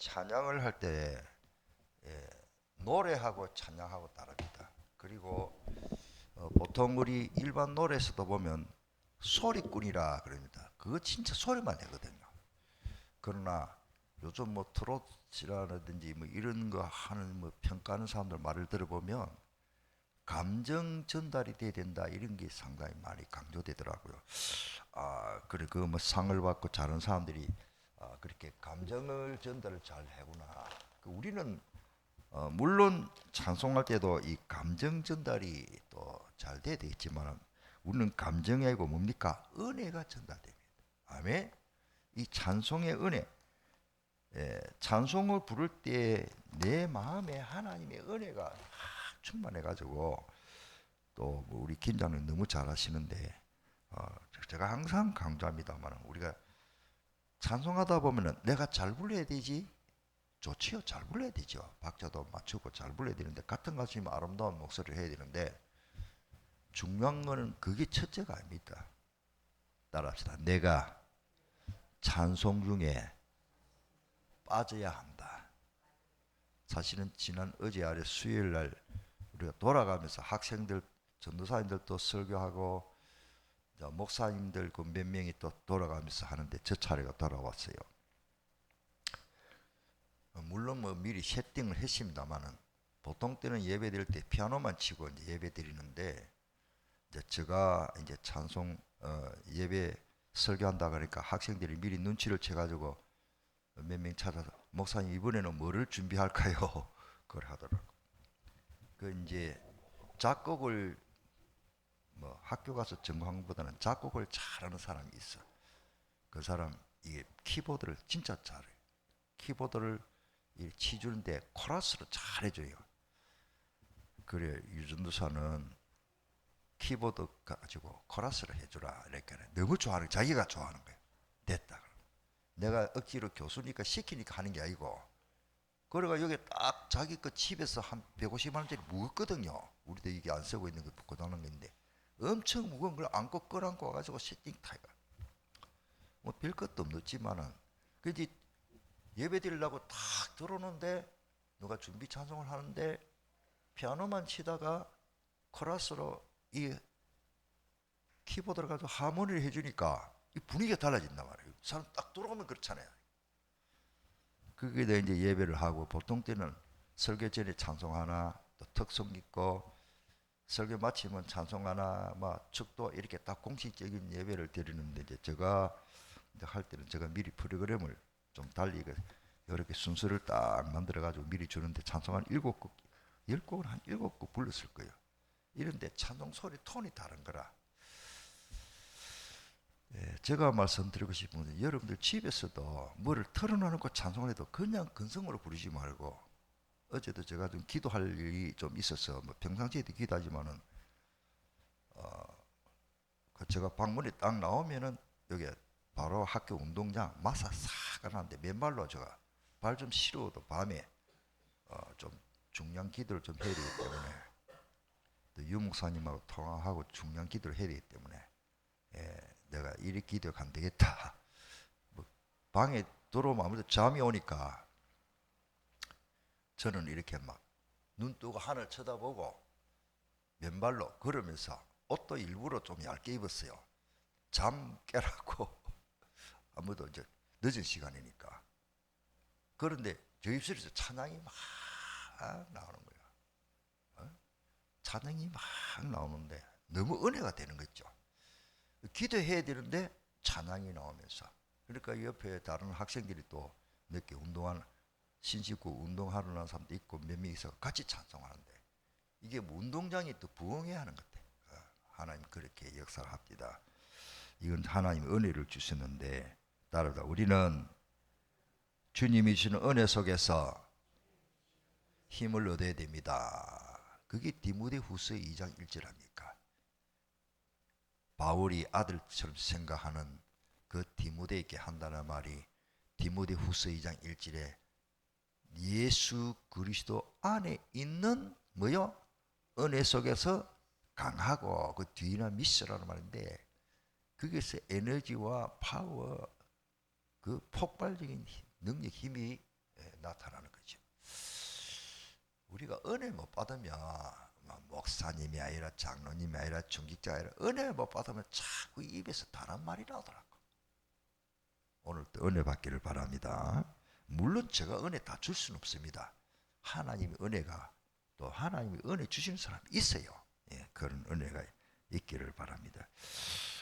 찬양을 할 때 노래하고 찬양하고 다릅니다. 그리고 보통 우리 일반 노래에서도 보면 소리꾼이라 그럽니다. 그거 진짜 소리만 내거든요. 그러나 요즘 뭐 트로트라든지 뭐 이런 거 하는 뭐 평가하는 사람들 말을 들어보면 감정 전달이 돼야 된다 이런 게 상당히 많이 강조되더라고요. 그래 그 뭐 상을 받고 잘하는 사람들이 그렇게 감정을 전달을 잘 하구나. 우리는 물론 찬송할 때도 이 감정 전달이 또 잘 돼야 되겠지만 우리는 감정이 아니고 뭡니까? 은혜가 전달됩니다. 아멘. 이 찬송의 은혜, 찬송을 부를 때 내 마음에 하나님의 은혜가 충만해가지고 또뭐 우리 김장님 너무 잘하시는데 제가 항상 강조합니다만 우리가 찬송하다 보면은 내가 잘 불러야 되지. 좋지요. 잘 불러야 되죠. 박자도 맞추고 잘 불러야 되는데 같은 가수이면 아름다운 목소리를 해야 되는데 중요한 거는 그게 첫째가 아닙니다. 따라합시다. 내가 찬송 중에 빠져야 한다. 사실은 지난 어제 아래 수요일 날 우리가 돌아가면서 학생들 전도사님들도 설교하고 목사님들 그 몇 명이 또 돌아가면서 하는데 저 차례가 돌아왔어요. 물론 뭐 미리 세팅을 했습니다만은 보통 때는 예배 드릴 때 피아노만 치고 이제 예배 드리는데 이제 제가 이제 찬송 예배 설교한다 그러니까 학생들이 미리 눈치를 채가지고 몇 명 찾아서 목사님 이번에는 뭐를 준비할까요? 그걸 하더라고. 그 이제 작곡을 뭐 학교 가서 전공보다는 작곡을 잘하는 사람이 있어. 그 사람 이게 키보드를 진짜 잘해. 키보드를 치주는데 코러스로 잘해줘요. 그래 유전도사는 키보드 가지고 코러스를 해주라 이렇게 너무 좋아하는 자기가 좋아하는 거예요. 됐다. 내가 억지로 교수니까 시키니까 하는 게 아니고 그래가 여기 딱 자기 그 집에서 한 150만 원짜리 무겁거든요. 우리도 이게 안 쓰고 있는 거 고장난 건데 엄청 무거운 걸 안고 끌안고 와가지고 세팅 타이가 뭐 별것도 없지만은 그지 예배 드리려고 탁 들어오는데 누가 준비 찬송을 하는데 피아노만 치다가 코러스로 이 키보드를 가지고 하모니를 해주니까 이 분위기가 달라진단 말이에요. 사람 딱 들어오면 그렇잖아요. 그게 내 이제 예배를 하고 보통 때는 설교 전에 찬송 하나 또 특송 있고 설교 마치면 찬송 하나 막 축도 이렇게 딱 공식적인 예배를 드리는데 이제 제가 할 때는 제가 미리 프로그램을 좀 달리 이렇게 순서를 딱 만들어 가지고 미리 주는데 찬송 한 7곡 10곡은 한 7곡 불렀을 거예요. 이런데 찬송 소리 톤이 다른 거라. 제가 말씀드리고 싶은 건 여러분들 집에서도 뭐를 털어놓고 찬송을 해도 그냥 근성으로 부르지 말고 어제도 제가 좀 기도할 일이 좀 있어서 뭐 평상시에도 기도하지만은 그 제가 방문에 딱 나오면은 여기 바로 학교 운동장 마사 싹 하는데 맨발로 제가 발 좀 시려워도 밤에 좀 중량 기도를 좀 해야 되기 때문에 또 유목사님하고 통화하고 중량 기도를 해야 되기 때문에 내가 이리 기도가 안 되겠다. 뭐 방에 들어오면 아무래도 잠이 오니까 저는 이렇게 막 눈 뜨고 하늘 쳐다보고 맨발로 걸으면서 옷도 일부러 좀 얇게 입었어요. 잠 깨라고 아무도 이제 늦은 시간이니까. 그런데 저 입술에서 찬양이 막 나오는 거야. 찬양이 막 나오는데 너무 은혜가 되는 거죠. 기도해야 되는데 찬양이 나오면서 그러니까 옆에 다른 학생들이 또 늦게 운동하는 신식구 운동하러 나온 사람도 있고 몇 명 있어 같이 찬송하는데 이게 뭐 운동장이 또 부흥해야 하는 것 같아. 하나님 그렇게 역사를 합니다. 이건 하나님 은혜를 주셨는데 따라서 우리는 주님이 주는 은혜 속에서 힘을 얻어야 됩니다. 그게 디모데후서 2장 1절 아닙니까? 바울이 아들처럼 생각하는 그 디모데에게 한다는 말이 디모데후서 2장 1절에 예수 그리스도 안에 있는 뭐요? 은혜 속에서 강하고 그 뒤는 미스라는 말인데 거기서 에너지와 파워 그 폭발적인 능력 힘이 나타나는 거죠. 우리가 은혜 못 받으면 목사님이 아니라 장로님이 아니라 중직자가 아니라 은혜 못 받으면 자꾸 입에서 다른 말이 나오더라고. 오늘 또 은혜 받기를 바랍니다. 물론 제가 은혜 다 줄 수는 없습니다. 하나님의 은혜가 또 하나님이 은혜 주시는 사람이 있어요. 예, 그런 은혜가 있기를 바랍니다.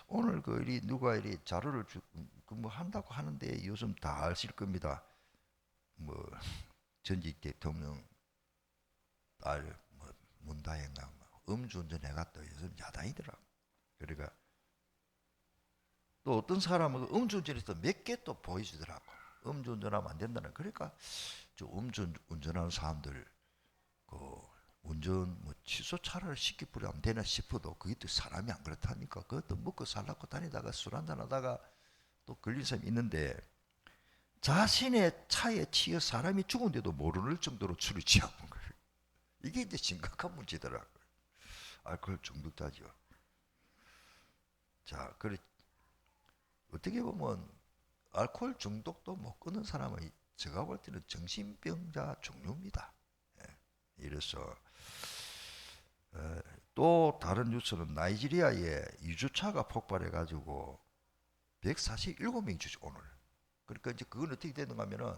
오늘 누가 자료를 뭐 한다고 하는데 요즘 다 아실 겁니다. 뭐 전직 대통령 딸 문다혜가 음주운전 해갔다 요즘 야단이더라고. 그러니까 또 어떤 사람은 음주운전에서 몇 개 또 보여주더라고. 음주운전하면 안 된다는. 그러니까 저 음주운전하는 사람들 운전 취소 차라리 쉽게 부리면 되나 싶어도 그게 또 사람이 안 그렇다니까. 그것도 먹고 살라고 다니다가 술 한잔하다가 또 걸린 사람이 있는데 자신의 차에 치여 사람이 죽은데도 모를 정도로 술을 취하는 거예요. 이게 이제 심각한 문제더라고요. 알코올 중독자죠. 자, 그래 어떻게 보면 알코올 중독도 못 끊는 사람은 제가 볼 때는 정신병자 종류입니다. 예, 이래서 또 다른 뉴스는 나이지리아에 유조차가 폭발해가지고 147명이 죽죠 오늘. 그러니까 이제 그건 어떻게 되는가 하면은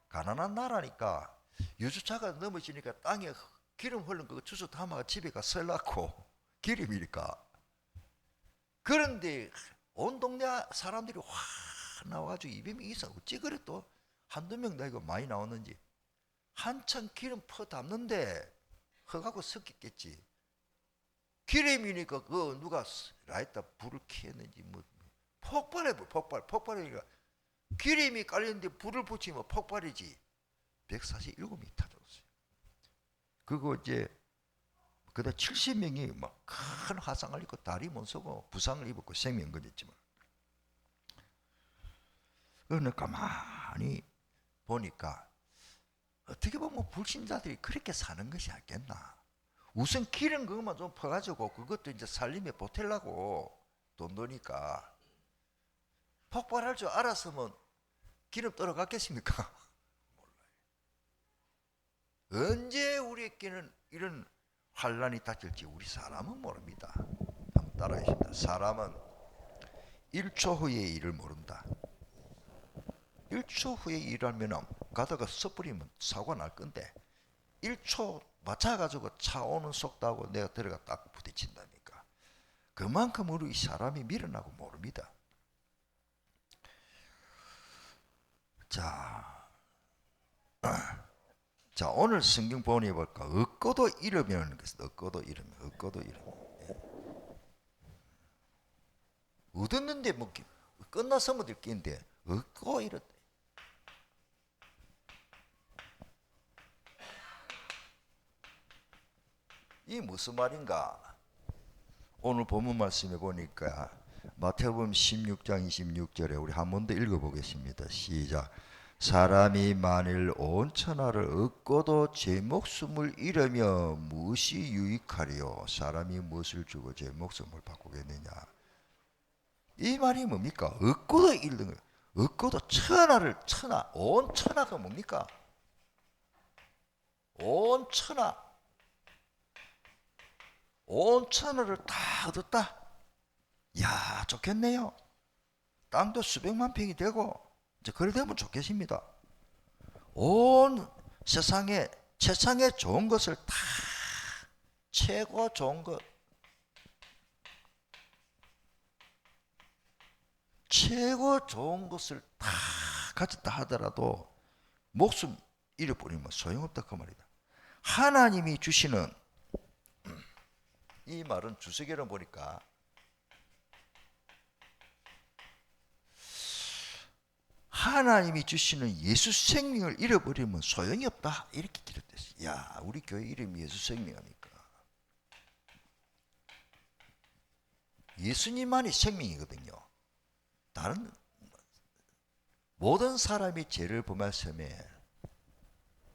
가난한 나라니까 유조차가 넘어지니까 땅에 기름 흐른 거 주워 담아가 집에 가 설라고 기름이니까. 그런데 온 동네 사람들이 확 나와가지고 200명 이상 어찌 그래 또 한두 명 나이가 많이 나오는지 한참 기름 퍼 담는데 허가고 섞였겠지. 기름이니까 누가 라이터 불을 켜는지 뭐 폭발이니까 기름이 깔렸는데 불을 붙이면 폭발이지. 147명이 타졌어요. 그거 이제 그다 70명이 막 큰 화상을 입고 다리 못 서고 부상을 입었고 생명 거뒀지만. 그러니까 가만히 보니까 어떻게 보면 불신자들이 그렇게 사는 것이 아니겠나. 우선 기름 그것만 좀 퍼가지고 그것도 이제 살림에 보태려고 돈 드니까 폭발할 줄 알았으면 기름 떨어갔겠습니까? 몰라요. 언제 우리에게는 이런 환란이 닥칠지 우리 사람은 모릅니다. 한번 따라하십니다. 사람은 1초 후의 일을 모른다. 1초 후에 일하면 가다가 섣부리면 사고가 날 건데 1초 맞춰가지고 차 오는 속도하고 내가 들어가 딱 부딪힌다니까. 그만큼 우리 사람이 미련하고 모릅니다. 자 오늘 성경 본에 볼까? 얻고도 잃으면 것이다. 얻고도 잃으면. 얻었는데 뭐 끝났으면 될 게인데 얻고 잃었다. 이 무슨 말인가? 오늘 본문 말씀해 보니까 마태복음 16장 26절에 우리 한 번 더 읽어보겠습니다. 시작. 사람이 만일 온 천하를 얻고도 제 목숨을 잃으면 무엇이 유익하리요? 사람이 무엇을 주고 제 목숨을 바꾸겠느냐? 이 말이 뭡니까? 얻고도 잃는 거예요. 얻고도 온 천하가 뭡니까? 온 천하를 다 얻었다. 야, 좋겠네요. 땅도 수백만 평이 되고 이제 그래 되면 좋겠습니다. 온 세상에 최상의 좋은 것을 다 최고 좋은 것 최고 좋은 것을 다 가졌다 하더라도 목숨 잃어버리면 소용없다 그 말이다. 하나님이 주시는 이 말은 주석에를 보니까 하나님이 주시는 예수 생명을 잃어버리면 소용이 없다 이렇게 기록됐어요. 야, 우리 교회 이름이 예수 생명 아닙니까? 예수님만이 생명이거든요. 다른 모든 사람이 죄를 범했음에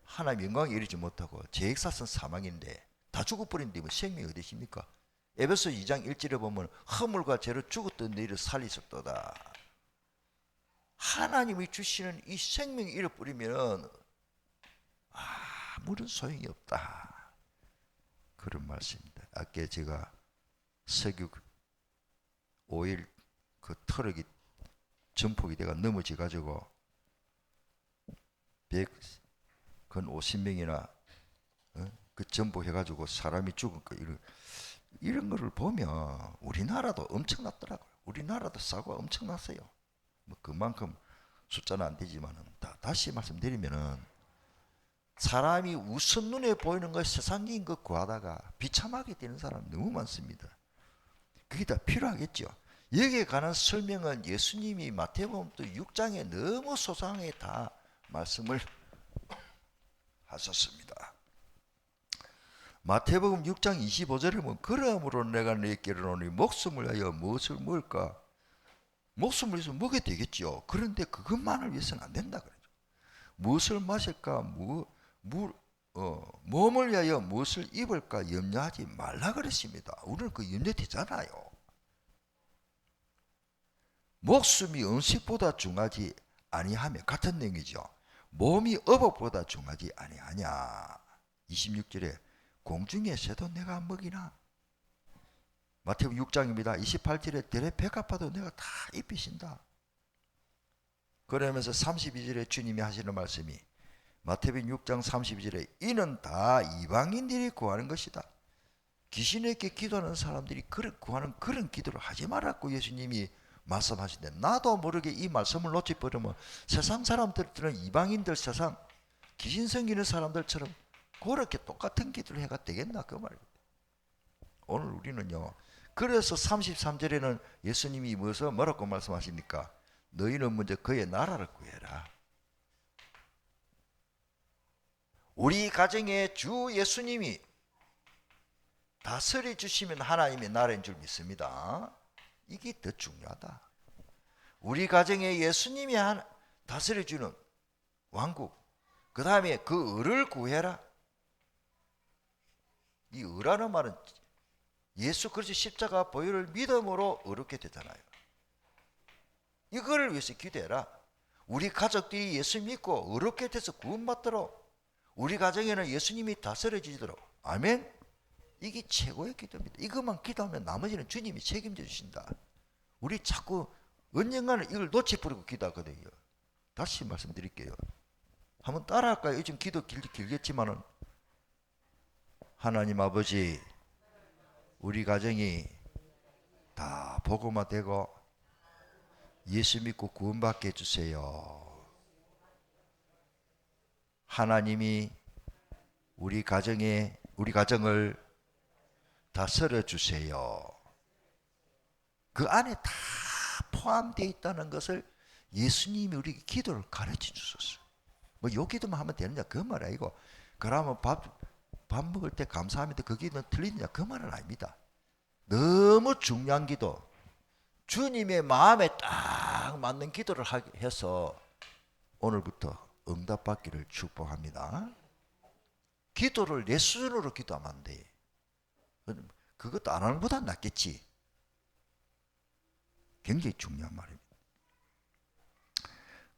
하나님 영광에 이르지 못하고 죄액사선 사망인데 다 죽어버린데 뭐 생명이 어디 있습니까? 에베소 2장 1절에 보면 허물과 죄로 죽었던 너희를 살리셨도다. 하나님이 주시는 이 생명을 잃어버리면 아무런 소용이 없다. 그런 말씀입니다. 아까 제가 석유 오일 그 트럭이 전폭이 돼가 넘어져 가지고 150명이나 그 전복해 가지고 사람이 죽은 거 이런 거를 보면 우리나라도 엄청났더라고요. 우리나라도 사고가 엄청났어요. 뭐 그만큼 숫자는 안 되지만은 다시 말씀드리면은 사람이 우선 눈에 보이는 것 세상적인 것 구하다가 비참하게 되는 사람 너무 많습니다. 그게 다 필요하겠죠. 여기에 관한 설명은 예수님이 마태복음 6장에 너무 소상하게 다 말씀을 하셨습니다. 마태복음 6장 25절에 보면 그러므로 내가 너희에게 이르노니 목숨을 위하여 무엇을 먹을까? 목숨을 위해서 먹어야 되겠죠. 그런데 그것만을 위해서는 안 된다 그러죠. 무엇을 마실까? 몸을 위하여 무엇을 입을까 염려하지 말라 그랬습니다. 우리는 그 염려되잖아요. 목숨이 음식보다 중하지 아니하며 같은 내용이죠. 몸이 어복보다 중하지 아니하냐. 26절에 공중의 새도 내가 먹이나. 마태복음 6장입니다. 28절에 들에 배가 아파도 내가 다 입히신다. 그러면서 32절에 주님이 하시는 말씀이 마태복음 6장 32절에 이는 다 이방인들이 구하는 것이다. 귀신에게 기도하는 사람들이 구하는 그런 기도를 하지 말라고 예수님이 말씀하시는데, 나도 모르게 이 말씀을 놓쳐버리면 세상 사람들은 이방인들 세상 귀신 섬기는 사람들처럼 그렇게 똑같은 기도를 해가 되겠나 그 말입니다. 오늘 우리는요, 그래서 33절에는 예수님이 뭐라고 말씀하십니까? 너희는 먼저 그의 나라를 구해라. 우리 가정에 주 예수님이 다스려 주시면 하나님의 나라인 줄 믿습니다. 이게 더 중요하다. 우리 가정에 예수님이 다스려 주는 왕국, 그 다음에 그 의를 구해라. 이 의라는 말은 예수 그리스도 십자가 보혈을 믿음으로 의롭게 되잖아요. 이거를 위해서 기도해라. 우리 가족들이 예수 믿고 의롭게 돼서 구원받도록, 우리 가정에는 예수님이 다스려 주시도록. 아멘. 이게 최고의 기도입니다. 이것만 기도하면 나머지는 주님이 책임져 주신다. 우리 자꾸 언젠가는 이걸 놓쳐버리고 기도하거든요. 다시 말씀드릴게요. 한번 따라할까요? 요즘 기도 길겠지만은, 하나님 아버지, 우리 가정이 다 복음화 되고 예수 믿고 구원받게 해주세요. 하나님이 우리 가정을 다스려 주세요. 그 안에 다 포함되어 있다는 것을 예수님이 우리 기도를 가르쳐 주셨어요. 뭐 요 기도만 하면 되느냐 그 말 아니고, 그러면 밥 먹을 때 감사합니다 그 기도는 틀리느냐 그 말은 아닙니다. 너무 중요한 기도, 주님의 마음에 딱 맞는 기도를 해서 오늘부터 응답받기를 축복합니다. 기도를 내 수준으로 기도하면 안 돼. 그것도 안 하는 것보다 낫겠지. 굉장히 중요한 말입니다.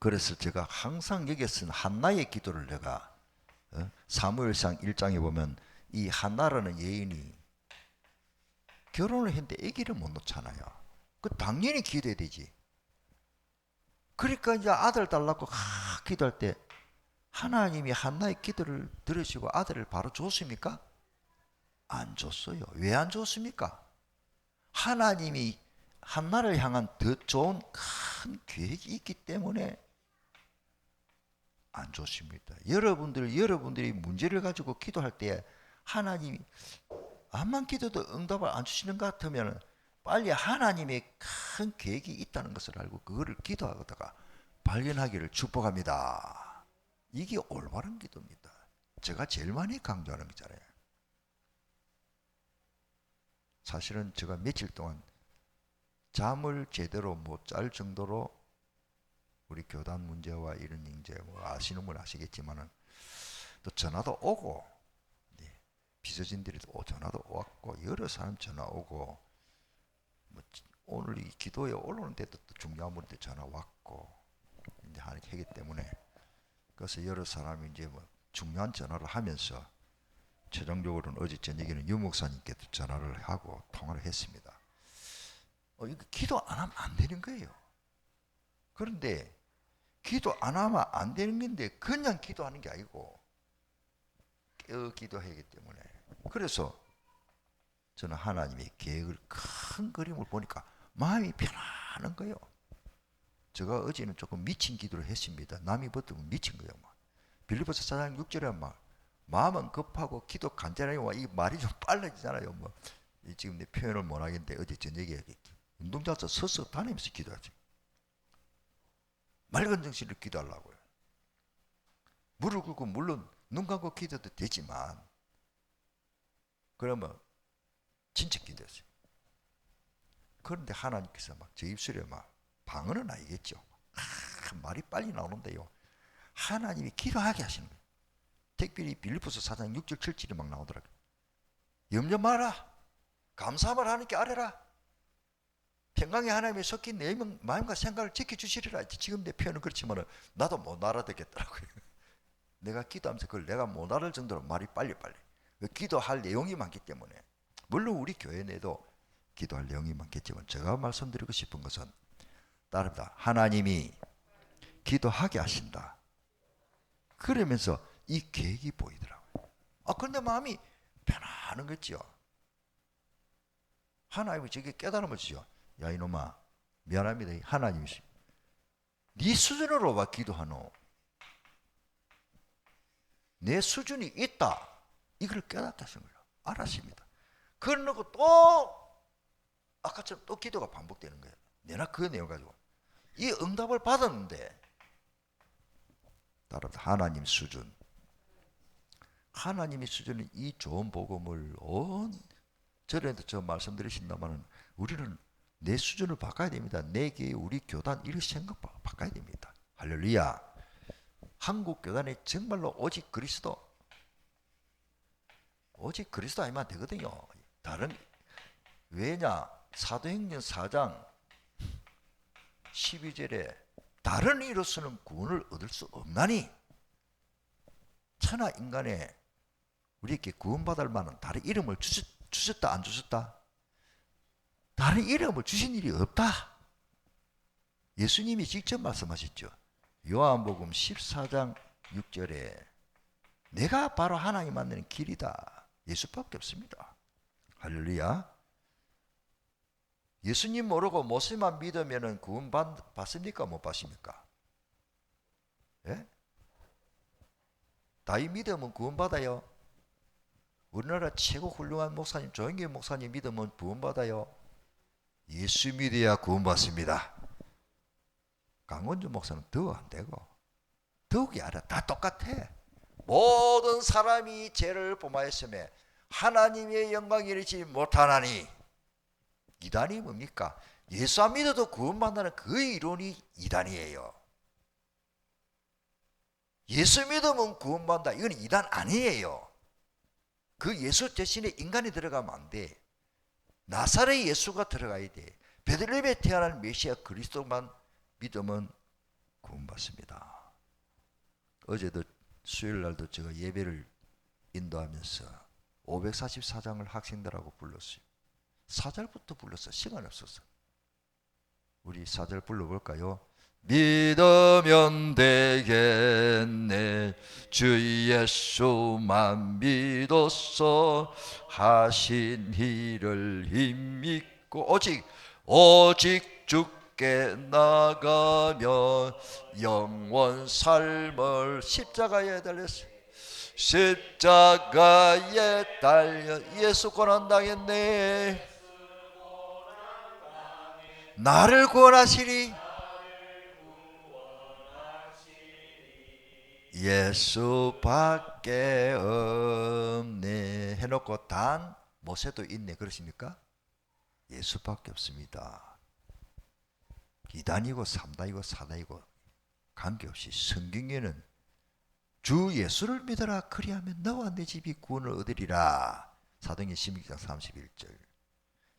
그래서 제가 항상 여기에 쓴 한나의 기도를 내가 사무엘상 1장에 보면 이 한나라는 여인이 결혼을 했는데 아기를 못 놓잖아요. 그 당연히 기도해야 되지. 그러니까 이제 아들 달라고 기도할 때 하나님이 한나의 기도를 들으시고 아들을 바로 줬습니까? 안 줬어요. 왜 안 줬습니까? 하나님이 한나를 향한 더 좋은 큰 계획이 있기 때문에 안 줬습니다. 여러분들이 문제를 가지고 기도할 때 하나님이 암만 기도도 응답을 안 주시는 것 같으면 빨리 하나님의 큰 계획이 있다는 것을 알고 그거를 기도하다가 발견하기를 축복합니다. 이게 올바른 기도입니다. 제가 제일 많이 강조하는 거잖아요. 사실은 제가 며칠 동안 잠을 제대로 못 잘 정도로 우리 교단 문제와 이런 이제 뭐 아시는 분 아시겠지만은 또 전화도 오고, 비서진들이 전화도 왔고 여러 사람 전화 오고, 뭐 오늘 이 기도에 올라오는데도 또 중요한 분한테 전화 왔고 이제 하기 때문에, 그래서 여러 사람이 이제 뭐 중요한 전화를 하면서 최종적으로는 어제 저녁에는 유 목사님께도 전화를 하고 통화를 했습니다. 이거 기도 안 하면 안 되는 거예요. 그런데 기도 안 하면 안 되는 건데 그냥 기도하는 게 아니고 깨어 기도해야 하기 때문에, 그래서 저는 하나님의 계획을, 큰 그림을 보니까 마음이 편안한 거예요. 제가 어제는 조금 미친 기도를 했습니다. 남이 버티면 미친 거예요. 빌립보서 4장 6절에 막 마음은 급하고 기도 간절하고, 이 말이 좀 빨라지잖아요. 지금 내 표현을 못 하겠는데 어제 저녁에 운동장에서 서서 다니면서 기도하지. 맑은 정신으로 기도하려고요. 무릎 꿇고 물론 눈 감고 기도도 되지만, 그러면 진짜 기도했어요. 그런데 하나님께서 막 제 입술에 막, 방언은 아니겠죠, 말이 빨리 나오는데요, 하나님이 기도하게 하시는 거예요. 특별히 빌립보서 4장 6절 7절이 막 나오더라고요. 염려 마라, 감사함을 하나님께 아뢰라, 평강의 하나님이 섞인 내 마음과 생각을 지켜주시리라. 지금 내 표현은 그렇지만 나도 못 알아듣겠더라고요. 내가 기도하면서 그걸 내가 못 알아들 정도로 말이 빨리빨리. 기도할 내용이 많기 때문에. 물론 우리 교회 내도 기도할 내용이 많겠지만, 제가 말씀드리고 싶은 것은 다릅니다. 하나님이 기도하게 하신다. 그러면서 이 계획이 보이더라고요. 그런데 마음이 편안한 거죠. 하나님이 저게 깨달음을 주죠. 야 이놈아, 미안합니다. 하나님이 네 수준으로 와 기도하노. 내 수준이 있다. 이걸 깨닫다는 거예요. 알았습니다. 그러고 또 아까처럼 또 기도가 반복되는 거예요. 내가 그 내용 가지고 이 응답을 받았는데, 따라서 하나님 수준, 하나님의 수준은 이 좋은 복음을 전에도 저 말씀드리신다마는 우리는 내 수준을 바꿔야 됩니다. 내 교회, 우리 교단, 이런 생각 바꿔야 됩니다. 할렐루야. 한국 교단에 정말로 오직 그리스도 아니면 안 되거든요. 다른, 왜냐, 사도행전 4장 12절에 다른 이로서는 구원을 얻을 수 없나니, 천하 인간에 우리에게 구원받을 만한 다른 이름을 주셨다 안 주셨다? 다른 이름을 주신 일이 없다. 예수님이 직접 말씀하셨죠. 요한복음 14장 6절에 내가 바로 하나님 만나는 길이다. 예수밖에 없습니다. 할렐루야. 예수님 모르고 모세만 믿으면 구원 받습니까? 못 받습니까? 예? 다윗 믿으면 구원 받아요. 우리나라 최고 훌륭한 목사님 조영기 목사님 믿으면 구원 받아요. 예수 믿어야 구원 받습니다. 강원주 목사는 더 안 되고, 더욱이 알아. 다 똑같아. 모든 사람이 죄를 범하였으며 하나님의 영광을 이루지 못하나니. 이단이 뭡니까? 예수 안 믿어도 구원받는 그 이론이 이단이에요. 예수 믿으면 구원받는다, 이건 이단 아니에요. 그 예수 대신에 인간이 들어가면 안 돼. 나사렛 예수가 들어가야 돼. 베들레헴에 태어난 메시아 그리스도만 믿으면 구원받습니다. 어제도 수요일날도 제가 예배를 인도하면서 544장을 학생들하고 불렀어요. 4절부터 불렀어. 시간이 없어서. 우리 4절 불러볼까요? 믿으면 되겠네, 주 예수만 믿어서 하신 일을 힘입고 오직 주께 나가며 영원 삶을 십자가에 달렸어요. 십자가에 달려 예수 고난 당했네. 나를 구원하시리. 예수밖에 없네 해놓고 단 모세도 있네, 그러십니까? 예수밖에 없습니다. 2단이고 3단이고 4단이고 관계없이 성경에는 주 예수를 믿어라, 그리하면 너와 내 집이 구원을 얻으리라. 사도행전 16장 31절.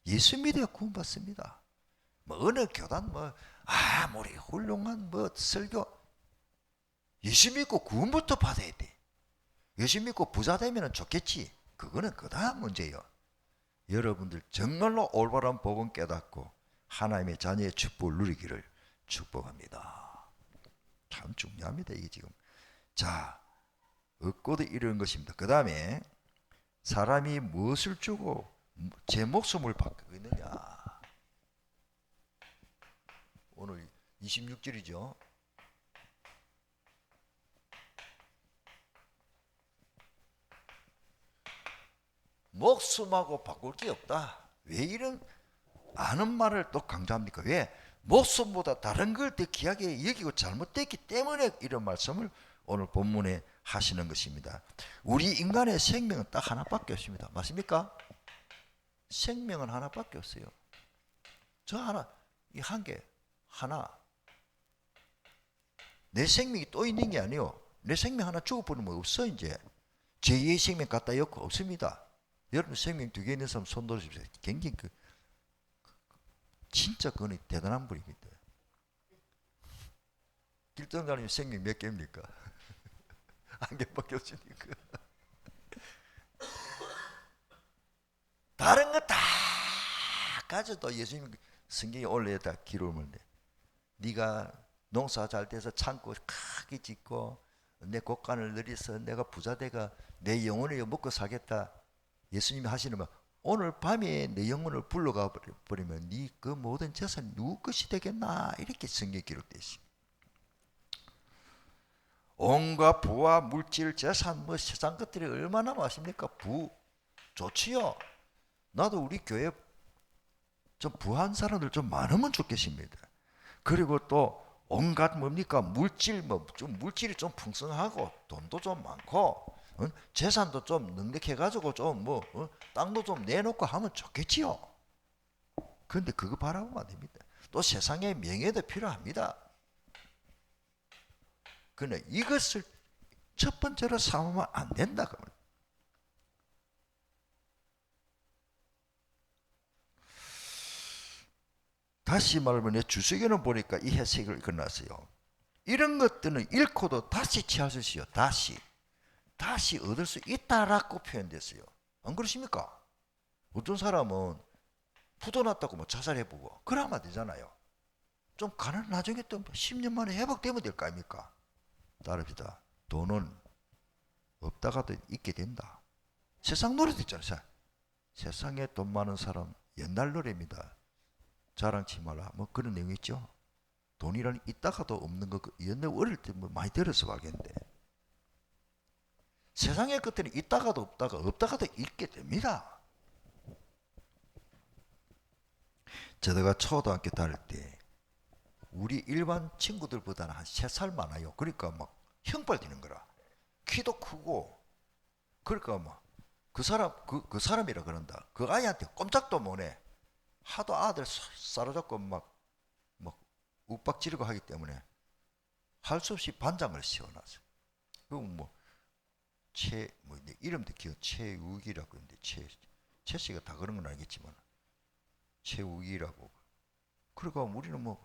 예수 믿어야 구원받습니다. 어느 교단 아무리 훌륭한 설교, 예수 믿고 구원부터 받아야 돼. 예수 믿고 부자 되면 좋겠지. 그거는 그다음 문제예요. 여러분들 정말로 올바른 복음 깨닫고 하나님의 자녀의 축복을 누리기를 축복합니다. 참 중요합니다. 이게 지금. 자, 얻고도 이런 것입니다. 그 다음에 사람이 무엇을 주고 제 목숨을 바꾸겠느냐. 오늘 26절이죠. 목숨하고 바꿀 게 없다. 왜 이런 아는 말을 또 강조합니까? 왜? 목숨보다 다른 걸 더 귀하게 여기고 잘못됐기 때문에 이런 말씀을 오늘 본문에 하시는 것입니다. 우리 인간의 생명은 딱 하나밖에 없습니다. 맞습니까? 생명은 하나밖에 없어요. 저 하나, 이 한 개, 하나. 내 생명이 또 있는 게 아니요. 내 생명 하나 죽어버리면 없어 이제. 제2의 생명 갖다 엮고 없습니다. 여러분 생명 두 개 있는 사람 손 들어주십시오. 굉장히 진짜 그건 대단한 분입니다. 길동가님 생명 몇 개입니까? 한 개밖에 없으니까. 다른 거 다 가져도 예수님 성경에 올려다 기록을 돼. 네가 농사 잘 돼서 창고 크게 짓고 내 곡간을 늘려서 내가 부자되가 내 영혼을 먹고 살겠다. 예수님이 하시는 말, 오늘 밤에 내 영혼을 불러가 버리면 네 그 모든 재산 누구 것이 되겠나, 이렇게 성경에 기록되어 있습니다. 온갖 부와 물질, 재산, 뭐 세상 것들이 얼마나 많습니까? 부 좋지요. 나도 우리 교회 좀 부한 사람들 좀 많으면 좋겠습니다. 그리고 또 온갖 뭡니까? 물질, 좀 물질이 좀 풍성하고 돈도 좀 많고 재산도 좀 넉넉해가지고 좀 땅도 좀 내놓고 하면 좋겠지요. 그런데 그거 바라보면 안 됩니다. 또 세상의 명예도 필요합니다. 그런데 이것을 첫 번째로 삼으면 안 된다. 다시 말하면 주석에는 보니까 이 해석을 건놨어요. 이런 것들은 잃고도 다시 취할 수 있어요. 다시 얻을 수 있다라고 표현됐어요. 안 그러십니까? 어떤 사람은 부도났다고 뭐 자살해보고 그러면 되잖아요. 좀 가난 나중에 또 10년 만에 회복되면 될 거 아닙니까? 따릅시다. 돈은 없다가도 있게 된다. 세상 노래도 있잖아요. 세상에 돈 많은 사람, 옛날 노래입니다. 자랑치 말라 뭐 그런 내용이 있죠. 돈이란 있다가도 없는 거 옛날 어릴 때 뭐 많이 들어서 가겠는데, 세상의 것들은 있다가도 없다가도 있게 됩니다. 제가 초등학교 다닐 때 우리 일반 친구들보다는 한 3살 많아요. 그러니까 막 형벌 되는 거라. 키도 크고, 그러니까 막 그 사람이라 그런다. 그 아이한테 꼼짝도 못해. 하도 아들 사로잡고 막 욱박지르고 하기 때문에 할 수 없이 반장을 씌워놨어요. 그리고 이름도 기억, 최욱이라고 했는데, 최 씨가 다 그런 건 알겠지만, 최욱이라고. 그러니까 우리는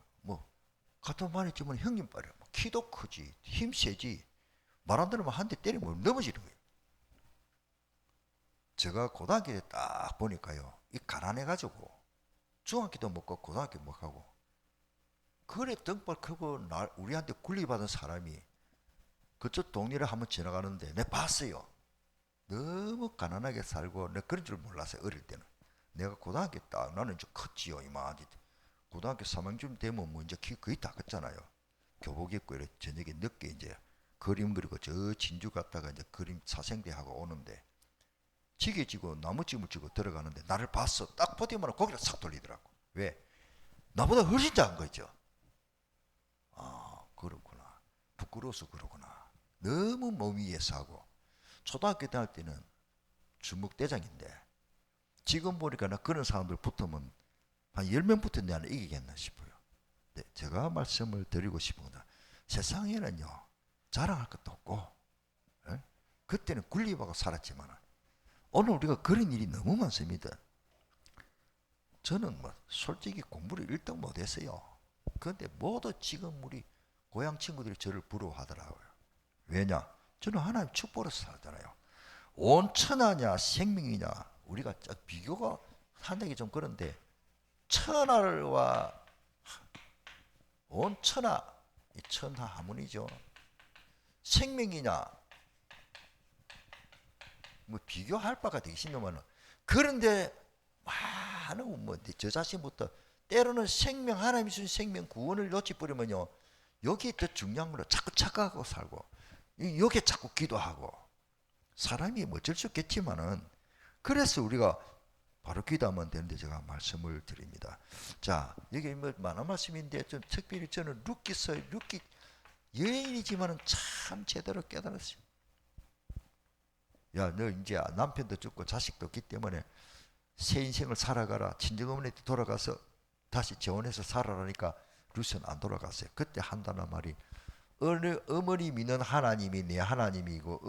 같은 반 있지만 형님 빨리, 키도 크지, 힘 세지, 말 안 들으면 한 대 때리면 넘어지는 거예요. 제가 고등학교 때 딱 보니까요, 이 가난해가지고, 중학교 도 못 가고 고등학교 못 가고 그래 등발 크고 우리한테 굴리받은 사람이 그쪽 동네를 한번 지나가는데 내가 봤어요. 너무 가난하게 살고 내가 그런 줄 몰랐어요. 어릴 때는. 내가 고등학교 딱 나는 이제 컸지요. 이만 고등학교 3학년 되면 뭐 이제 키 거의 다 컸잖아요. 교복 입고 이렇게 저녁에 늦게 이제 그림 그리고 저 진주 갔다가 이제 그림 사생대 하고 오는데 지게 지고 나무찜을 지고 들어가는데 나를 봤어. 딱 보기만 고개를 싹 돌리더라고. 왜? 나보다 훨씬 작은 거죠. 아, 그렇구나. 부끄러워서 그러구나. 너무 몸 위에 사고. 초등학교 다닐 때는 주먹대장인데 지금 보니까 나 그런 사람들 붙으면 한 10명 붙은 데 안에 이기겠나 싶어요. 네, 제가 말씀을 드리고 싶은 건 세상에는요 자랑할 것도 없고, 에? 그때는 군림하고 살았지만 오늘 우리가 그런 일이 너무 많습니다. 저는 솔직히 공부를 1등 못했어요. 그런데 모두 지금 우리 고향 친구들이 저를 부러워하더라고요. 왜냐? 저는 하나님 축복으로 살잖아요. 온 천하냐 생명이냐, 우리가 비교가 상당히 좀 그런데, 천하와 온 천하, 이 천하 하모니죠. 생명이냐, 뭐 비교할 바가 되기 싫으면, 그런데 많은 저 자신부터 때로는 생명, 하나님이 주신 생명 구원을 놓치버리면요, 여기 더 중요한 걸로 자꾸 착각하고 살고, 여기에 자꾸 기도하고, 사람이 뭐 어쩔 수 없겠지만은, 그래서 우리가 바로 기도하면 되는데 제가 말씀을 드립니다. 자, 여기 뭐 많은 말씀인데 좀 특별히 저는 루키서 여인이지만은 참 제대로 깨달았어요. 야, 너 이제 남편도 죽고 자식도 없기 때문에 새 인생을 살아가라. 친정어머니한테 돌아가서 다시 재혼해서 살아라니까 루스는 안 돌아갔어요. 그때 한다는 말이, 어머니 믿는 하나님이 내 하나님이고,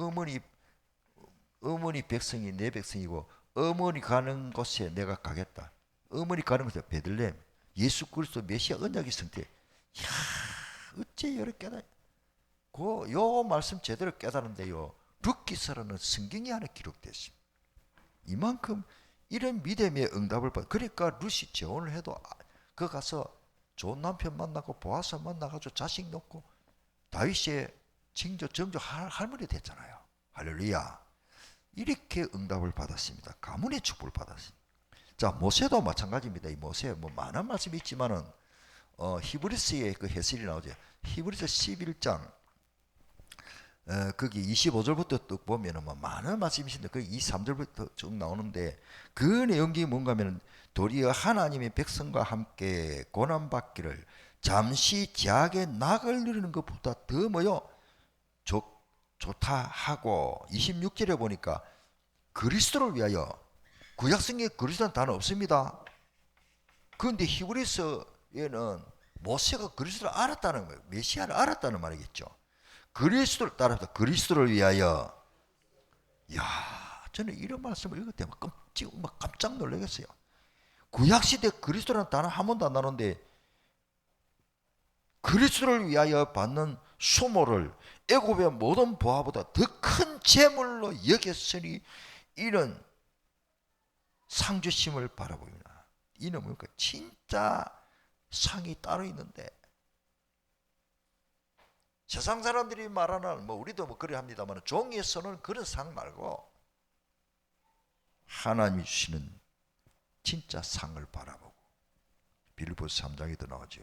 어머니 백성이 내 백성이고, 어머니 가는 곳에 내가 가겠다. 어머니 가는 곳에 베들레헴, 예수 그리스도 메시아 언약의 성태. 이야, 어째 이렇게 깨달아. 요 말씀 제대로 깨달은데요, 룻기서라는 성경이 안에 기록됐습니다. 이만큼 이런 믿음의 응답을 받. 그러니까 룻이 재혼을 해도 그 가서 좋은 남편 만나고 보아서 만나가지고 자식 놓고 다윗의 정조 할머니 됐잖아요. 할렐루야. 이렇게 응답을 받았습니다. 가문의 축복을 받았습니다. 자, 모세도 마찬가지입니다. 이 모세 뭐 많은 말씀이 있지만은 히브리스의 그 해설이 나오죠. 히브리서 11장 거기 25절부터 쭉 보면은 뭐 많은 말씀이 있는데 그 2, 3절부터 쭉 나오는데, 그 내용이 뭔가 하면, 도리어 하나님의 백성과 함께 고난받기를 잠시 제약의 낙을 누리는 것보다 더 뭐요? 좋다 하고, 26절에 보니까 그리스도를 위하여, 구약성경에 그리스도는 단어 없습니다. 그런데 히브리서에는 모세가 그리스도를 알았다는 거예요. 메시아를 알았다는 말이겠죠. 그리스도를 따라서 그리스도를 위하여. 야, 저는 이런 말씀을 읽을 때 깜짝 놀라겠어요. 구약시대 그리스도라는 단어 한 번도 안 나오는데, 그리스도를 위하여 받는 수모를 애굽의 모든 보화보다 더 큰 재물로 여겼으니 이런 상주심을 바라보이나. 이는 뭡니까? 진짜 상이 따로 있는데, 세상 사람들이 말하는, 뭐 우리도 뭐 그래 합니다만, 종에서는 그런 상 말고 하나님이 주시는 진짜 상을 바라보고, 빌립보서 3장에도 나오죠.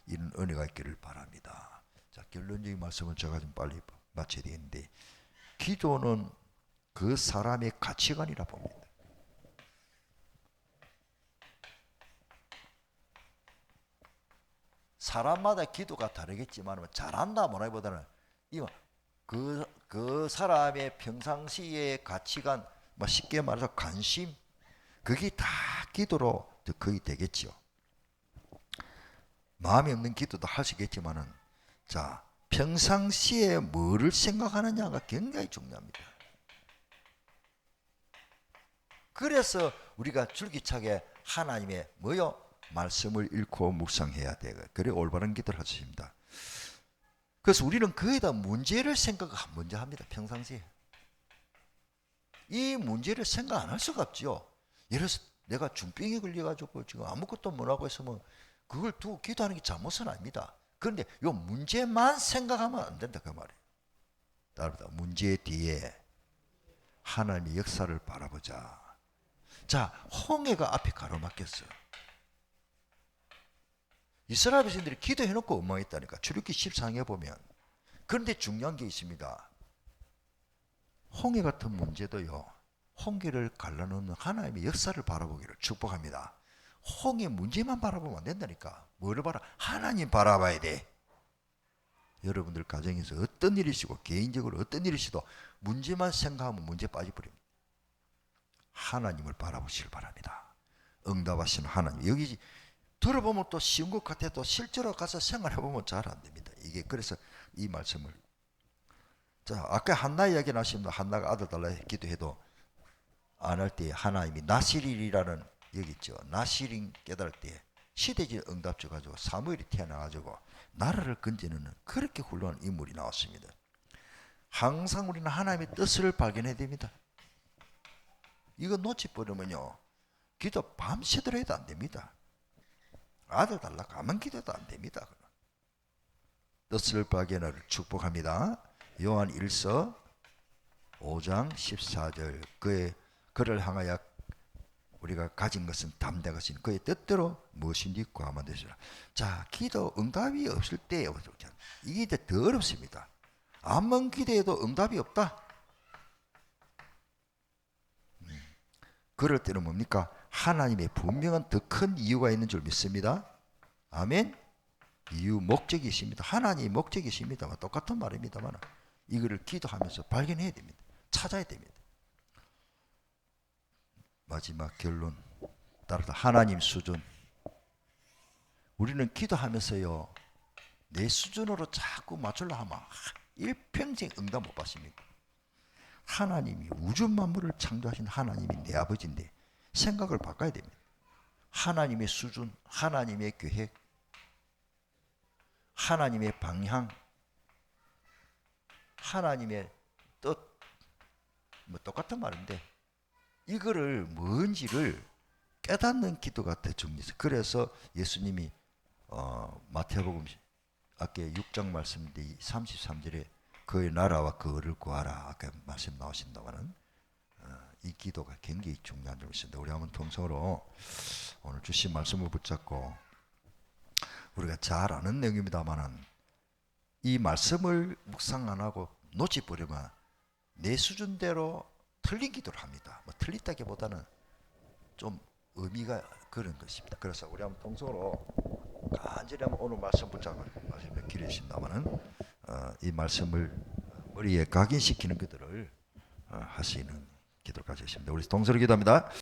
이런 은혜가 있기를 바랍니다. 자, 결론적인 말씀은 제가 좀 빨리 마쳐야 되는데, 기도는 그 사람의 가치관이라 봅니다. 사람마다 기도가 다르겠지만 잘한다 뭐라기보다는 그 사람의 평상시의 가치관, 뭐 쉽게 말해서 관심, 그게 다 기도로 거의 되겠죠. 마음이 없는 기도도 할 수 있겠지만은, 자, 평상시에 뭐를 생각하느냐가 굉장히 중요합니다. 그래서 우리가 줄기차게 하나님의 말씀을 읽고 묵상해야 되고, 그래 올바른 기도를 할 수 있습니다. 그래서 우리는 거기다 문제를 생각 먼저 합니다. 평상시에 이 문제를 생각 안 할 수가 없죠. 예를 들어서 내가 중병에 걸려가지고 지금 아무것도 못하고 있으면 그걸 두고 기도하는 게 잘못은 아닙니다. 그런데 이 문제만 생각하면 안 된다 그 말이에요. 따라서 문제 뒤에 하나님의 역사를 바라보자. 자, 홍해가 앞에 가로막혔어요. 이스라엘 백성들이 기도해놓고 엉망했다니까. 출애굽기 14장에 보면. 그런데 중요한 게 있습니다. 홍해 같은 문제도요, 홍해를 갈라놓는 하나님의 역사를 바라보기를 축복합니다. 홍해 문제만 바라보면 안 된다니까. 뭐를 하나님 바라봐야 돼. 여러분들 가정에서 어떤 일이시고 개인적으로 어떤 일이시도 문제만 생각하면 문제 빠져버립니다. 하나님을 바라보시길 바랍니다. 응답하시는 하나님. 여기 들어보면 또 쉬운 것 같아도 실제로 가서 생활해보면 잘 안 됩니다. 이게 그래서 이 말씀을, 자, 아까 한나 이야기 나십니다. 한나가 아들 달라 기도해도 안 할 때 하나님이 나시린이라는 여기 있죠. 나시린 깨달을 때 시대적 응답 줘가지고 사무엘이 태어나가지고 나라를 건지는 그렇게 훌륭한 인물이 나왔습니다. 항상 우리는 하나님의 뜻을 발견해야 됩니다. 이거 놓쳐버리면요, 기도 밤새도록 해도 안 됩니다. 아들 달라 가만 기도도 안 됩니다. 뜻을 발견하를 축복합니다. 요한 1서 5장 14절 그를 향하여 우리가 가진 것은 담대 것인 그의 뜻대로 무엇인지 구하면 되시라. 자, 기도 응답이 없을 때 이게 더 어렵습니다. 아무 기도해도 응답이 없다. 그럴 때는 뭡니까? 하나님의 분명한 더 큰 이유가 있는 줄 믿습니다. 아멘. 이유, 목적이 있습니다. 하나님의 목적이 있습니다만 똑같은 말입니다만 이거를 기도하면서 발견해야 됩니다. 찾아야 됩니다. 마지막 결론 따라서 하나님 수준. 우리는 기도하면서요, 내 수준으로 자꾸 맞추려 하면 일평생 응답 못 받습니다. 하나님이 우주 만물을 창조하신 하나님이 내 아버지인데 생각을 바꿔야 됩니다. 하나님의 수준, 하나님의 계획, 하나님의 방향, 하나님의 뜻, 뭐 똑같은 말인데 이거를 뭔지를 깨닫는 기도가 더 중요해요. 그래서 예수님이 마태복음 아까 6장 말씀인데 33절에 그의 나라와 그를 구하라 아까 말씀 나오신다마는 이 기도가 굉장히 중요한 점이 있습니다. 우리 한번 통성으로 오늘 주신 말씀을 붙잡고 우리가 잘 아는 내용입니다만은 이 말씀을 묵상 안 하고 놓치버리면 내 수준대로 틀린 기도를 합니다. 뭐 틀렸다기보다는 좀 의미가 그런 것입니다. 그래서 우리 한번 통성으로 간절히 한번 오늘 말씀 붙잡고 말씀에 기르신다마는 이 말씀을 머리에 각인시키는 그들을 하시는 기도를 가지십니다. 우리 동서로 기도합니다.